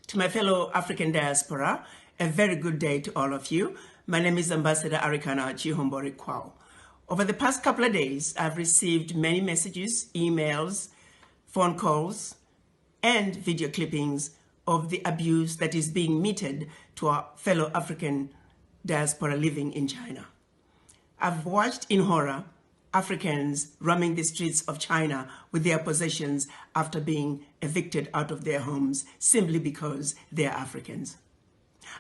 To my fellow African diaspora, a very good day to all of you. My name is Ambassador Arikana Chihombori Kwao. Over the past couple of days, I've received many messages, emails, phone calls, and video clippings of the abuse that is being meted to our fellow African diaspora living in China. I've watched in horror Africans roaming the streets of China with their possessions after being evicted out of their homes simply because they're Africans.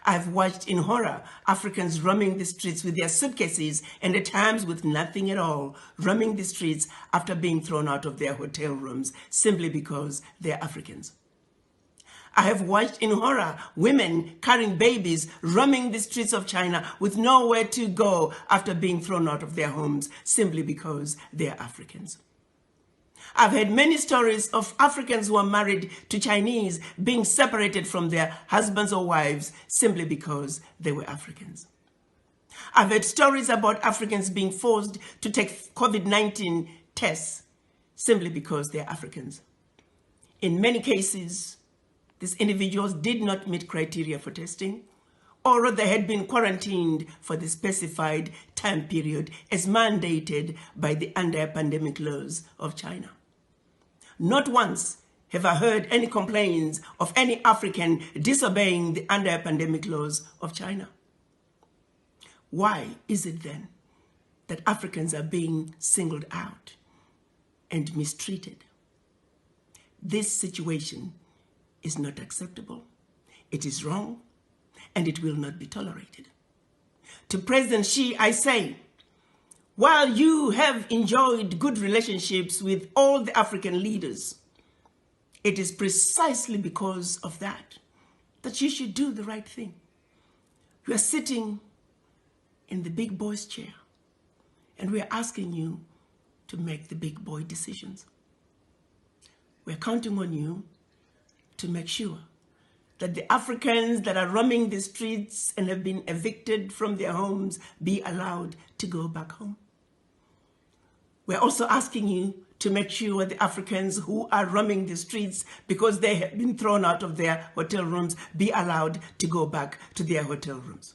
I've watched in horror Africans roaming the streets with their suitcases and at times with nothing at all, roaming the streets after being thrown out of their hotel rooms simply because they're Africans. I have watched in horror women carrying babies roaming the streets of China with nowhere to go after being thrown out of their homes simply because they are Africans. I've heard many stories of Africans who are married to Chinese being separated from their husbands or wives simply because they were Africans. I've heard stories about Africans being forced to take COVID-19 tests simply because they're Africans. In many cases, these individuals did not meet criteria for testing, or they had been quarantined for the specified time period as mandated by the anti-pandemic laws of China. Not once have I heard any complaints of any African disobeying the anti-pandemic laws of China. Why is it then that Africans are being singled out and mistreated? This situation is not acceptable. It is wrong, and it will not be tolerated. To President Xi, I say, while you have enjoyed good relationships with all the African leaders, it is precisely because of that that you should do the right thing. You are sitting in the big boy's chair, and we are asking you to make the big boy decisions. We are counting on you to make sure that the Africans that are roaming the streets and have been evicted from their homes be allowed to go back home. We're also asking you to make sure the Africans who are roaming the streets because they have been thrown out of their hotel rooms be allowed to go back to their hotel rooms.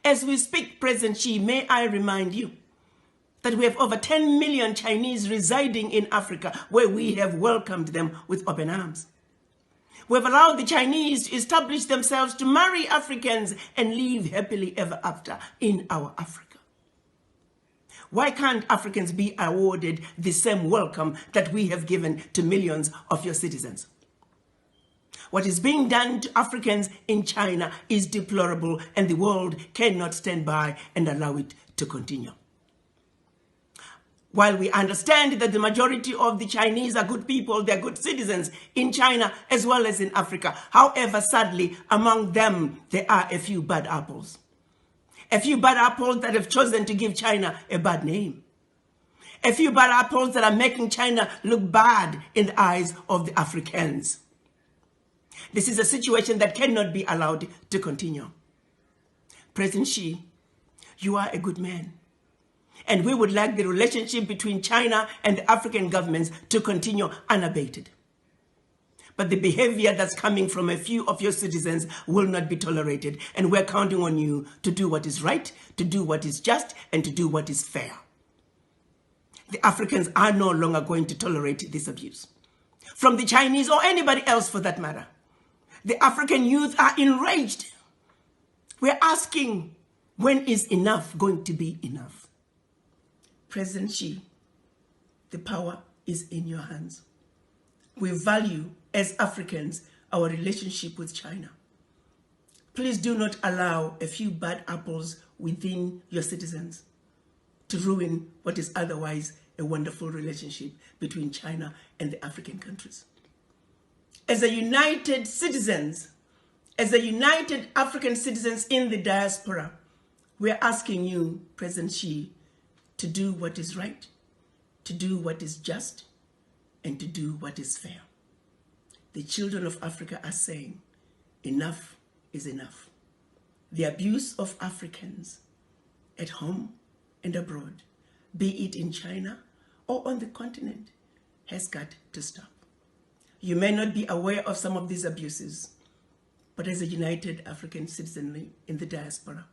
As we speak, President Xi, may I remind you that we have over 10 million Chinese residing in Africa where we have welcomed them with open arms. We have allowed the Chinese to establish themselves to marry Africans and live happily ever after in our Africa. Why can't Africans be awarded the same welcome that we have given to millions of your citizens? What is being done to Africans in China is deplorable, and the world cannot stand by and allow it to continue. While we understand that the majority of the Chinese are good people, they're good citizens in China as well as in Africa. However, sadly, among them, there are a few bad apples. A few bad apples that have chosen to give China a bad name. A few bad apples that are making China look bad in the eyes of the Africans. This is a situation that cannot be allowed to continue. President Xi, you are a good man. And we would like the relationship between China and the African governments to continue unabated. But the behavior that's coming from a few of your citizens will not be tolerated. And we're counting on you to do what is right, to do what is just, and to do what is fair. The Africans are no longer going to tolerate this abuse. From the Chinese or anybody else for that matter. The African youth are enraged. We're asking, when is enough going to be enough? President Xi, the power is in your hands. We value, as Africans, our relationship with China. Please do not allow a few bad apples within your citizens to ruin what is otherwise a wonderful relationship between China and the African countries. As a united citizens, as a united African citizens in the diaspora, we are asking you, President Xi, to do what is right, to do what is just, and to do what is fair. The children of Africa are saying, enough is enough. The abuse of Africans at home and abroad, be it in China or on the continent, has got to stop. You may not be aware of some of these abuses, but as a united African citizen in the diaspora,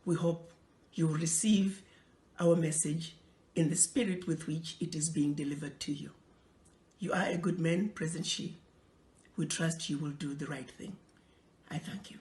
we hope you will receive our message in the spirit with which it is being delivered to you. You are a good man, President Xi. We trust you will do the right thing. I thank you.